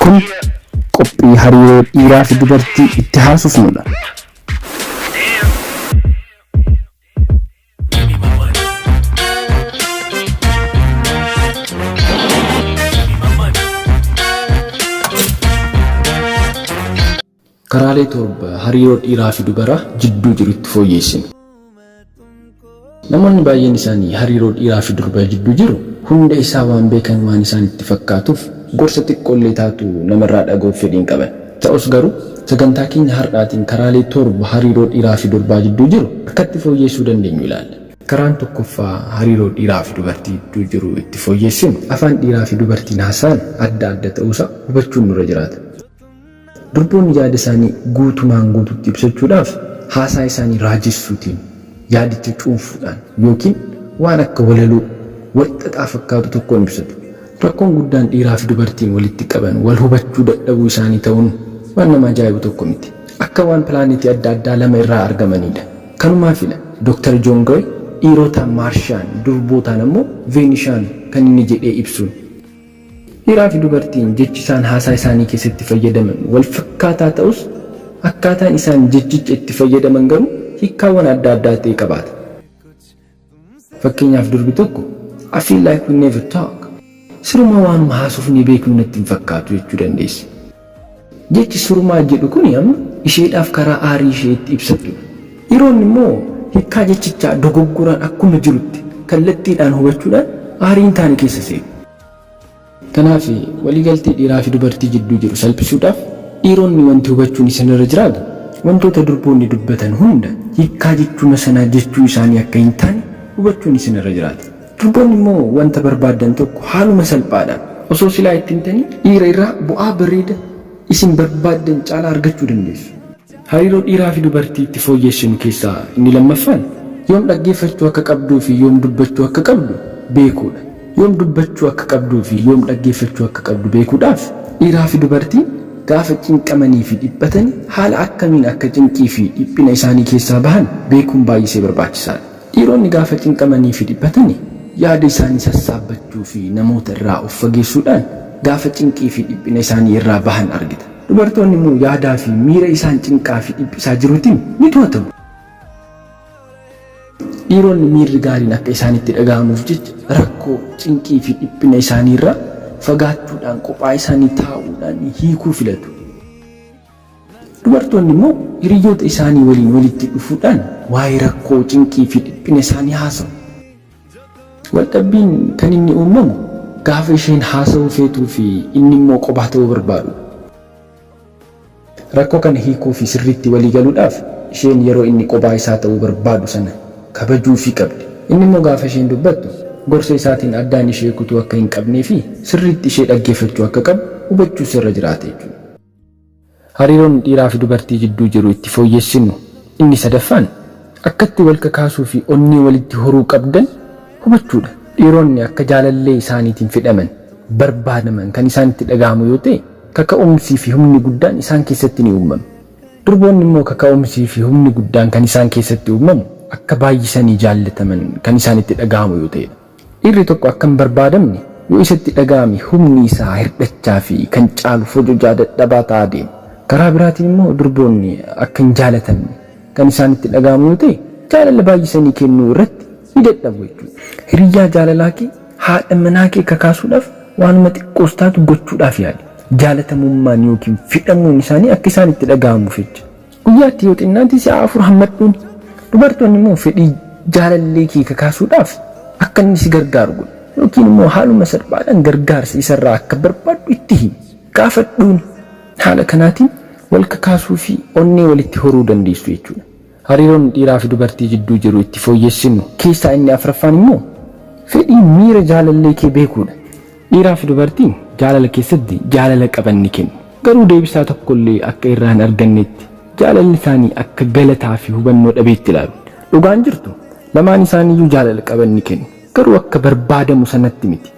kun qophii hariiroo dhiiraa fi dubartii itti haasofnudha. Karaalee torba hariiroo dhiiraa fi dubaraa jidduu jirutti fooyyessina. Namoonni baay'een isaanii hariiroo dhiiraa fi dubaraa jidduu jiru hunda isaa waan beekan waan isaan itti fakkaatuuf gorsa xiqqoollee taatu namarraa dhaga'uuf fedhiin qaban. Ta'us garuu sagantaa keenya har'aatiin karaalee torba hariiroo dhiiraa fi dubaraa jidduu jiru akkatti fooyyessuu dandeenyu ilaalla. Karaan tokkoffaa hariiroo dhiiraa fi dubartii jidduu jiru itti fooyyessinu afaan dhiiraa fi dubartiin haasa'an adda adda ta'uusaa hubachuun nurra jiraata. Durboonni yaada isaanii guutumaan guututti ibsachuudhaaf haasaa isaanii raajessuutiin yaadicha cuunfuudhaan yookiin waan akka walaloo walxaxaa fakkaatu tokkoon ibsatu. Rakkoon guddaan dhiiraa fi dubartiin walitti qaban wal hubachuu dadhabuu isaanii ta'uun waan nama ajaa'ibu tokko miti. Akka waan pilaanetii adda addaa lama irraa argamanidha. Kanumaafidha Dr. John Gray dhiirotaan Maarshaan durbootaan ammoo Veenishaan kan inni jedhee ibsuun. Dhiiraa fi dubartiin jechi isaan haasaa isaanii keessatti fayyadaman wal fakkaataa ta'us akkaataan isaan jechicha itti fayyadaman garuu hiikkaawwan adda addaa ta'e qabaata. Fakkeenyaaf durbi tokko I feel like we never talk. Sirumaa waanuma haasofnee beeknu natti hin fakkaatu jechuu dandeessi. Jechi sirumaa jedhu kun amma isheedhaaf karaa aarii ishee itti ibsatudha. Dhiironni immoo hiikkaa jechichaa dogoggoraan akkuma jirutti kallattiidhaan hubachuudhaan aarii hin taane keessa seenu. Kanaaf waliigaltee dhiiraa fi dubartii jidduu jiru salphisuudhaaf dhiironni wanti hubachuun isaanirra jiraatu wantoota durboonni dubbatan hunda hiikkaa jechuma sanaa jechuu isaanii akka hin taane hubachuun isaanirra jiraata. Durboonni immoo wanta barbaadan tokko haaluma salphaadhaan osoo silaa itti hintanii dhiira irraa bu'aa bareeda isin barbaadan caalaa argachuu dandeessu. Hariiroo dhiiraa fi dubartii itti fooyyessinu keessaa inni lammaffaan yoom dhaggeeffachuu akka qabduu fi yoom dubbachuu akka qabdu beekuudha. Yoom dubbachuu akka qabduu fi yoom dhaggeeffachuu akka qabdu beekuudhaaf dhiiraa fi dubartiin gaafa cinqamanii fi dhiphatanii haala akkamiin akka cinqii fi dhiphina isaanii keessaa bahan beekuun baay'ee barbaachisaadha. Dhiironni gaafa cinqamanii fi dhiphatanii yaada isaanii sassaabbachuu fi namoota irraa of fageessuudhaan gaafa cinqii fi dhiphina isaanii irraa bahan argita. Dubartoonni immoo yaadaa fi miira isaan cinqaa fi dhiphisaa jiruutiin ni to'atamu. Dhiironni miirri gaariin akka isaanitti dhaga'amuuf jecha rakkoo cinqii fi dhiphina isaanii irraa fagaachuudhaan kophaa isaanii taa'uudhaan hiikuu filatu. Dubartoonni immoo hiriyoota isaanii waliin walitti dhufuudhaan waa'ee rakkoo cinqii fi dhiphina isaanii haasa'u. Waldhabbiin kan inni uumamu gaafa isheen haasa'uu feetuu fi inni immoo kophaa ta'uu barbaadu. Rakkoo kana hiikuu fi sirriitti walii galuudhaaf isheen yeroo inni kophaa isaa ta'uu barbaadu sana kabajuu fi qabdi. Inni immoo gaafa isheen dubbattu gorsa isaatiin addaan ishee kutuu akka hin qabnee fi sirriitti ishee dhaggeeffachuu akka qabu hubachuu irra jiraata jechuudha. Hariiroon dhiiraa fi dubartii jidduu jiru itti fooyyessinu inni sadaffaan akkatti wal kakaasuu fi onnee walitti horuu qabdan hubachuudha. Dhiironni akka jaalallee isaaniitiin fedhaman barbaadaman kan isaanitti dhaga'amu yoo ta'e kaka'umsii fi humni guddaan isaan keessatti ni uumama. Durboonni immoo kaka'umsii fi humni guddaan kan isaan keessatti uumamu akka baay'isanii jaallataman kan isaanitti dhaga'amu yoo ta'edha. Dhiirri tokko akka hin barbaadamne yoo isatti dhaga'ame humni isaa hirdhachaa fi kan caalu fojojaa dadhabaa ta'aa deema. Karaa biraatiin immoo durboonni akka hin jaalatamne kan isaanitti dhaga'amu yoo ta'e jaalala baay'isanii kennuu irratti ni dadhabu jechuudha. Hiriyyaa jaalalaa kee haadha manaa kee kakaasuudhaaf waanuma xiqqoos taatu gochuudhaaf yaali. Jaalatamummaan yookiin fidhamuun isaanii akka isaanitti dhaga'amuuf jecha. Guyyaatti yoo xinnaatti si'a 4 hammadhuun. Dubartoonni immoo fedhii jaalallee kee kakaasuudhaaf akka inni si gargaaru godhu yookiin immoo haaluma salphaadhaan gargaarsa isarraa akka barbaadu itti himi. Gaafadhuun haala kanaatiin wal kakaasuu fi onnee walitti horuu dandeessu jechuudha. Hariiroon dhiiraa fi dubartii jidduu jiru itti fooyyessinu keessaa inni afraffaan immoo fedhii miira jaalallee kee beekuudha. Dhiiraa fi dubartiin jaalala keessatti jaalala qaban ni kennu. Garuu deebisaa tokkollee akka irraa hin argannetti jaalalli isaanii akka galataa fi hubannoo dhabeetti ilaalu. Dhugaan jirtu lamaan isaaniiyyuu jaalala qaban ni kennu. Garuu akka barbaadamu sanatti miti.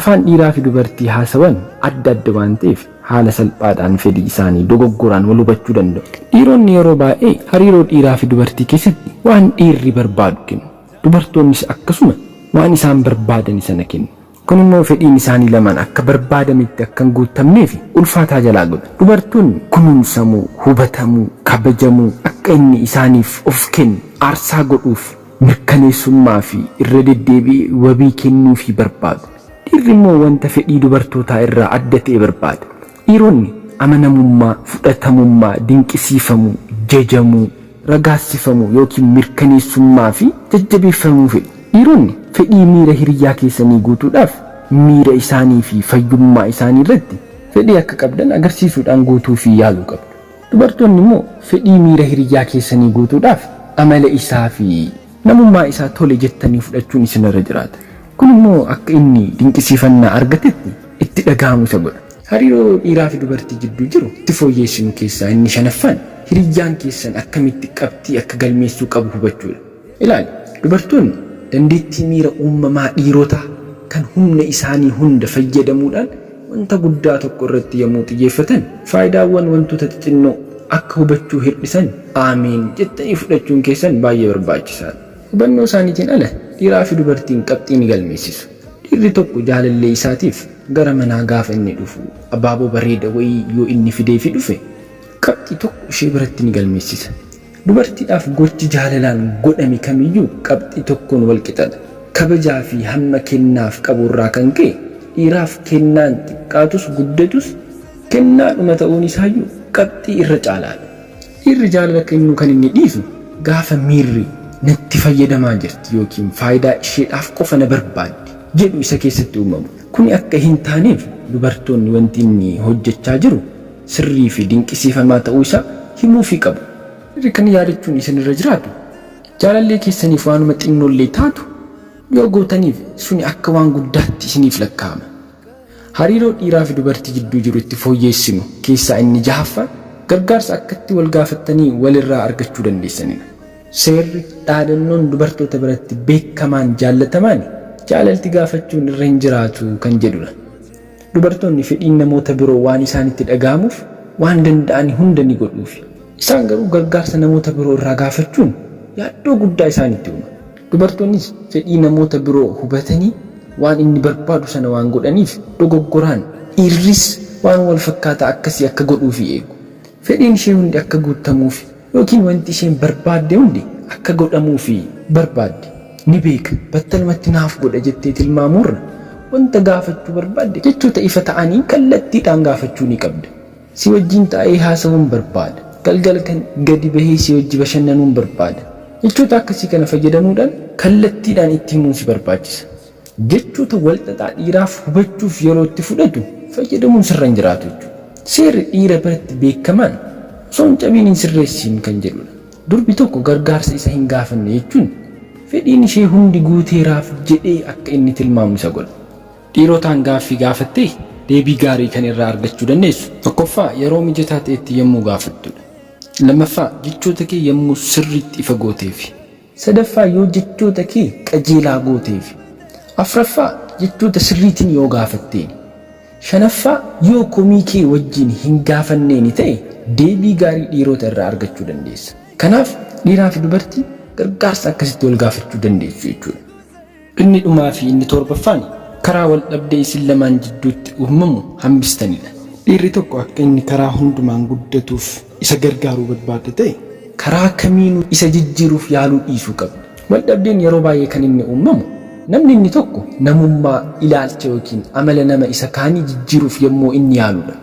Afaan dhiiraa fi dubartii haasawan adda adda waan ta'eef haala salphaadhaan fedhii isaanii dogoggoraan wal hubachuu danda'u. Dhiironni yeroo baay'ee hariiroo dhiiraa fi dubartii keessatti waan dhiirri barbaadu kennu. Dubartoonnis akkasuma waan isaan barbaadan sana kennu. kun immoo fedhiin isaanii lamaan akka barbaadametti akka hin guutamneef ulfaataa jalaa godha. Dubartoonni kunuunsamuu, hubatamuu, kabajamuu akka inni isaaniif of kennu aarsaa godhuuf mirkaneessummaa fi irra deddeebi'ee wabii kennuufii barbaadu. Dhiirri immoo wanta fedhii dubartootaa irraa adda ta'e barbaada. Dhiironni amanamummaa, fudhatamummaa, dinqisiifamuu, jajamuu, ragaasifamuu yookiin mirkaneessummaa fi jajjabeeffamuu fedhu. Dhiironni fedhii miira hiriyaa keessanii guutuudhaaf miira isaanii fi fayyummaa isaanii irratti fedhii akka qabdan agarsiisuudhaan guutuu fi yaaluu qabdu. Dubartoonni immoo fedhii miira hiriyaa keessanii guutuudhaaf amala isaa fi namummaa isaa tole jettanii fudhachuun isinirra jiraata. Kun immoo akka inni dinqisiifannaa argatetti itti dhaga'amu isa godha. Hariiroo dhiiraa fi dubartii jidduu jiru itti fooyyeessinu keessaa inni shanaffaan hiriyyaan keessan akkamitti qabxii akka galmeessuu qabu hubachuudha. Ilaali, dubartoonni dandeettii miira uumamaa dhiirotaa kan humna isaanii hunda fayyadamuudhaan wanta guddaa tokko irratti yommuu xiyyeeffatan faayidaawwan wantoota xixinnoo akka hubachuu hir'isan aamiin jettanii fudhachuun keessan baay'ee barbaachisaadha. Hubannoo isaaniitiin ala dhiiraa fi dubartiin qabxii ni galmeessisu. Dhiirri tokko jaalallee isaatiif gara manaa gaafa inni dhufu abaaboo bareeda wayii yoo inni fidee fi dhufe qabxii tokko ishee biratti ni galmeessisa. Dubartiidhaaf gochi jaalalaan godhame kamiyyuu qabxii tokkoon wal qixadha. Kabajaa fi hamma kennaaf qaburraa kan ka'e dhiiraaf kennaan xiqqaatus guddatus kennaadhuma ta'uun isaayyuu qabxii irra caalaadha. Dhiirri jaalala kennuu kan inni dhiisu gaafa miirri natti fayyadamaa jirti yookiin faayidaa isheedhaaf qofa na barbaaddi jedhu isa keessatti uumamu. Kuni akka hin taaneef dubartoonni wanti inni hojjechaa jiru sirrii fi dinqisiifamaa ta'uu isaa himuufii qabu. Dhiirri kan yaadachuun isinirra jiraatu jaalallee keessaniif waanuma xinnollee taatu yoo gootaniif suni akka waan guddaatti isiniif lakkaa'ama. Hariiroo dhiiraa fi dubartii jidduu jiru itti fooyyeessinu keessaa inni jahaffaan gargaarsa akkatti wal gaafattanii walirraa argachuu dandeessanidha. Seerri dhaadannoon dubartoota biratti beekamaan jaallatamaan jaalalti gaafachuun irra hin jiraatu kan jedhudha. Dubartoonni fedhiin namoota biroo waan isaanitti dhaga'amuuf waan danda'an hunda ni godhuufi. Isaan garuu gargaarsa namoota biroo irraa gaafachuun yaaddoo guddaa isaanitti uuma. Dubartoonnis fedhii namoota biroo hubatanii waan inni barbaadu sana waan godhaniif dogoggoraan dhiirris waan wal fakkaataa akkasii akka godhuufi eegu. Fedhiin ishee hundi akka guutamuuf yookiin wanti isheen barbaadde hundi akka godhamuufi barbaadde ni beeka. Battalumatti naaf godha jettee tilmaamuurra wanta gaafachuu barbaadde jechoota ifa ta'anii kallattiidhaan gaafachuu ni qabda. Si wajjin taa'ee haasa'uun barbaada. Galgala kan gadi bahee si wajji bashannanuun barbaada. Jechoota akkasii kana fayyadamuudhaan kallattiidhaan itti himuun si barbaachisa. Jechoota walxaxaa dhiiraaf hubachuuf yeroo itti fudhatu fayyadamuun sirra hin jiraatu jechuudha. Seerri dhiira biratti beekamaan osoo hin cabiin hin sirreessiin kan jedhudha. Durbi tokko gargaarsa isa hin gaafanne jechuun fedhiin ishee hundi guuteeraaf jedhee akka inni tilmaamu isa godha. Dhiirotaan gaaffii gaafattee deebii gaarii kan irraa argachuu dandeessu. Tokkoffaa yeroo mijataa ta'etti yommuu gaafattudha. Lammaffaa jechoota kee yommuu sirriitti ifa gooteefi. Sadaffaa yoo jechoota kee qajeelaa gooteefi. Afraffaa jechoota sirriitiin yoo gaafatteeni. Shanaffaa yoo komii kee wajjin hin gaafanneeni ta'e deebii gaarii dhiirota irraa argachuu dandeessa. Kanaaf dhiiraa fi dubartii gargaarsa akkasitti wal gaafachuu dandeessu jechuudha. Inni dhumaa fi inni torbaffaan karaa wal dhabdee isin lamaan jidduutti uumamu hambistanidha. Dhiirri tokko akka inni karaa hundumaan guddatuuf isa gargaaruu barbaada ta'e karaa kamiinuu isa jijjiiruuf yaaluu dhiisuu qabda. Wal dhabdeen yeroo baay'ee kan inni uumamu namni inni tokko namummaa ilaalcha yookiin amala nama isa kaanii jijjiiruuf yommuu inni yaaludha.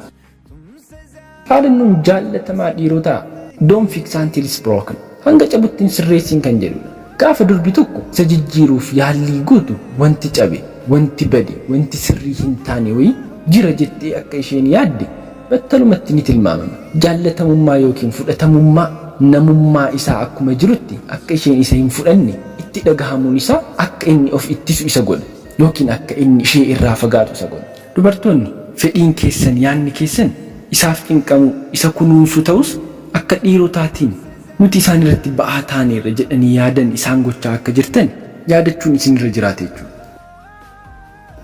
Haalannoon jaallatamaa dhiirotaa don't fix until it's broken hanga cabuttiin sirreessiin kan jedhudha. Gaafa durbi tokko isa jijjiiruuf yaallii gootu wanti cabe, wanti bade, wanti sirrii hin taane wayii jira jettee akka isheen yaadde battalumatti ni tilmaamama. Jaallatamummaa yookiin fudhatamummaa namummaa isaa akkuma jirutti akka isheen isa hin fudhanne itti dhagahamuun isaa akka inni of ittisu isa godha yookiin akka inni ishee irraa fagaatu isa godha. Dubartoonni fedhiin keessan yaanni keessan isaaf xinqamu isa kunuunsu ta'us akka dhiirotaatiin nuti isaan irratti ba'aa taaneerra jedhanii yaadan isaan gochaa akka jirtan yaadachuun isinirra jiraata jechuudha.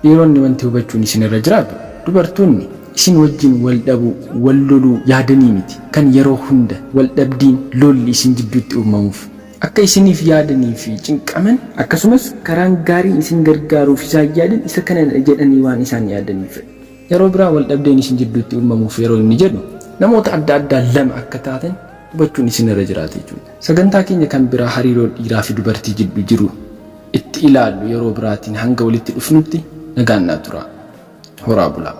Dhiironni wanti hubachuun isinirra jiraatu dubartoonni isin wajjin wal dhabuu wal loluu yaadanii miti kan yeroo hunda wal dhabdiin lolli isin jidduutti uumamuuf akka isiniif yaadanii fi cinqaman akkasumas karaan gaarii isin gargaaruuf isaan yaadan isa kana jedhanii waan isaan yaadaniif yeroo biraa wal dhabdeen isin jidduutti uumamuuf yeroo inni jedhu namoota adda addaa lama akka taatan hubachuun isin irra jiraate jechuudha. Sagantaa keenya kan biraa hariiroo dhiiraa fi dubartii jidduu jiru itti ilaallu yeroo biraatiin hanga walitti dhufnutti nagaan naa tura. Horaa bulaa.